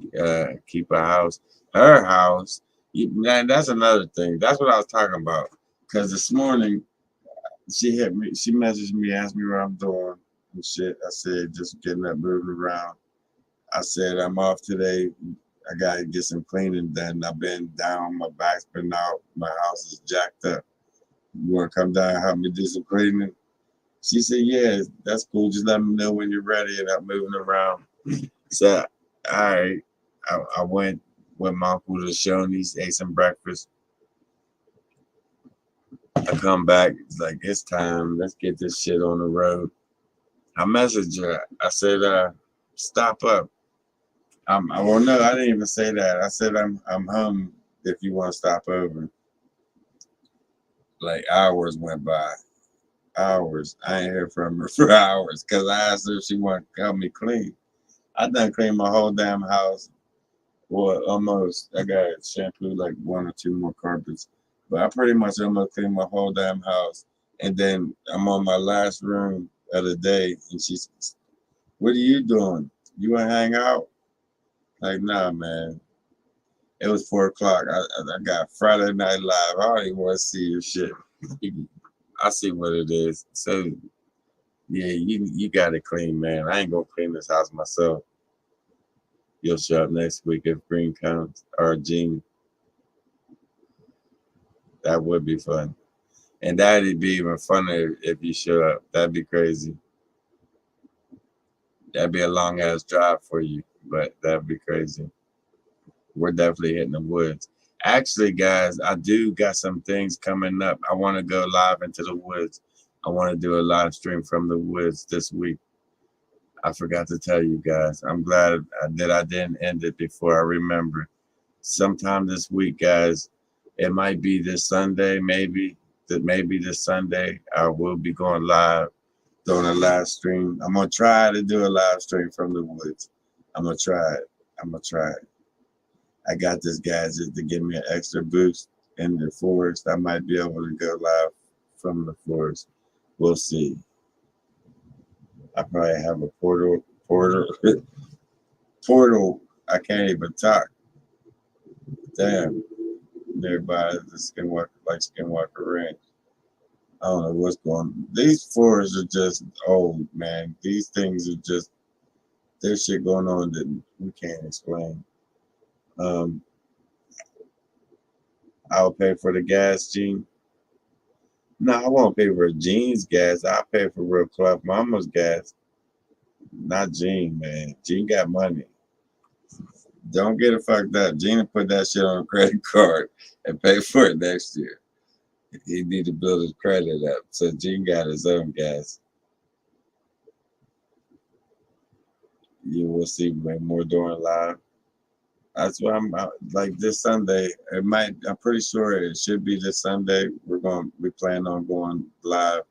keep her house? Her house. Man, that's another thing. That's what I was talking about. Cause this morning she hit me. She messaged me, asked me what I'm doing and shit. I said just getting up, moving around. I said I'm off today. I gotta get some cleaning done. I've been down. My back's been out. My house is jacked up. You want to come down and help me do some cleaning? She said, yeah, that's cool. Just let me know when you're ready and I'm moving around. So, all right. I went with my uncle to Shoney's, ate some breakfast. I come back, it's like, it's time. Let's get this shit on the road. I messaged her. I said, stop up. Well, no, I didn't even say that. I said, I'm home if you want to stop over. Like hours went by. Hours. I ain't heard from her for hours because I asked her if she wanted to help me clean. I done cleaned my whole damn house. Well, almost. I got shampoo like one or two more carpets, but I pretty much almost cleaned my whole damn house. And then I'm on my last room of the day, and she says, "What are you doing? You want to hang out?" Like, nah, man. It was 4 o'clock. I got Friday Night Live. I don't even want to see your shit. I see what it is. So yeah, you got it clean, man. I ain't gonna clean this house myself. You'll show up next week if Green comes or Gene. That would be fun. And that'd be even funner if you show up. That'd be crazy. That'd be a long ass drive for you, but that'd be crazy. We're definitely hitting the woods. Actually, guys, I do got some things coming up. I want to go live into the woods. I want to do a live stream from the woods this week. I forgot to tell you guys. I'm glad that I didn't end it before I remember. Sometime this week, guys. It might be this Sunday, maybe this Sunday. I will be going live, doing a live stream. I'm gonna try to do a live stream from the woods. I'm gonna try it. I'm gonna try it. I got this gadget to give me an extra boost in the forest. I might be able to go live from the forest. We'll see. I probably have a portal. I can't even talk. Damn. nearby the Skinwalker, like Skinwalker Ranch. I don't know what's going on. These forests are just old, man. These things are just, there's shit going on that we can't explain. Um, I'll pay for the gas, Gene. No, I won't pay for Gene's gas. I'll pay for real Club Mama's gas. Not Gene, man. Gene got money. Don't get it fucked up. Gene put that shit on a credit card and pay for it next year. He need to build his credit up. So Gene got his own gas. You will see way more during live. That's why I'm like this Sunday. It might. I'm pretty sure it should be this Sunday. We plan on going live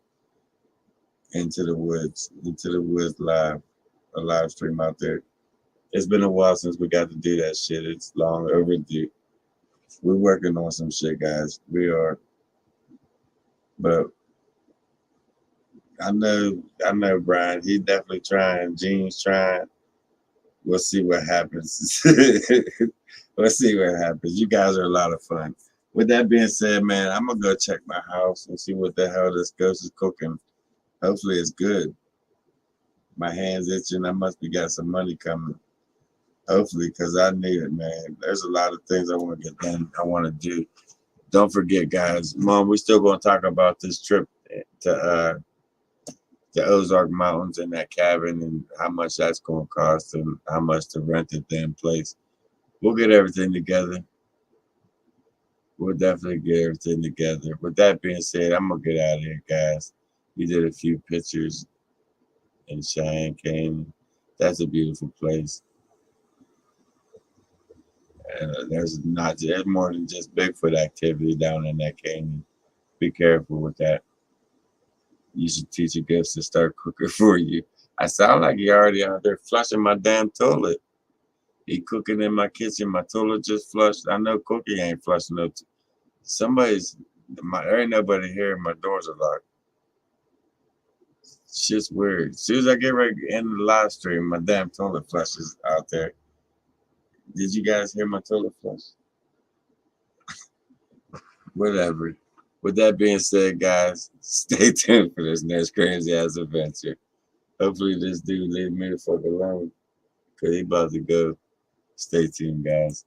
into the woods live, a live stream out there. It's been a while since we got to do that shit. It's long overdue. We're working on some shit, guys. We are. But I know Brian. He's definitely trying. Gene's trying. We'll see what happens. We'll see what happens. You guys are a lot of fun. With that being said, man, I'm gonna go check my house and see what the hell this ghost is cooking. Hopefully it's good. My hands itching. I must be got some money coming. Hopefully, because I need it, man. There's a lot of things I want to get done. I want to do. Don't forget, guys. Mom, we're still gonna talk about this trip to the Ozark Mountains and that cabin and how much that's gonna cost and how much to rent the damn place. We'll get everything together. We'll definitely get everything together. With that being said, I'm gonna get out of here, guys. We did a few pictures in Cheyenne Canyon. That's a beautiful place. There's more than just Bigfoot activity down in that canyon. Be careful with that. You should teach your gifts to start cooking for you. I sound like you already out there flushing my damn toilet. He cooking in my kitchen. My toilet just flushed. I know Cookie ain't flushing no. There ain't nobody here. My doors are locked. Shit's weird. As soon as I get ready to end the live stream, my damn toilet flushes out there. Did you guys hear my toilet flush? Whatever. With that being said, guys, stay tuned for this next crazy ass adventure. Hopefully this dude leave me the fuck alone. Cause he about to go. Stay tuned, guys.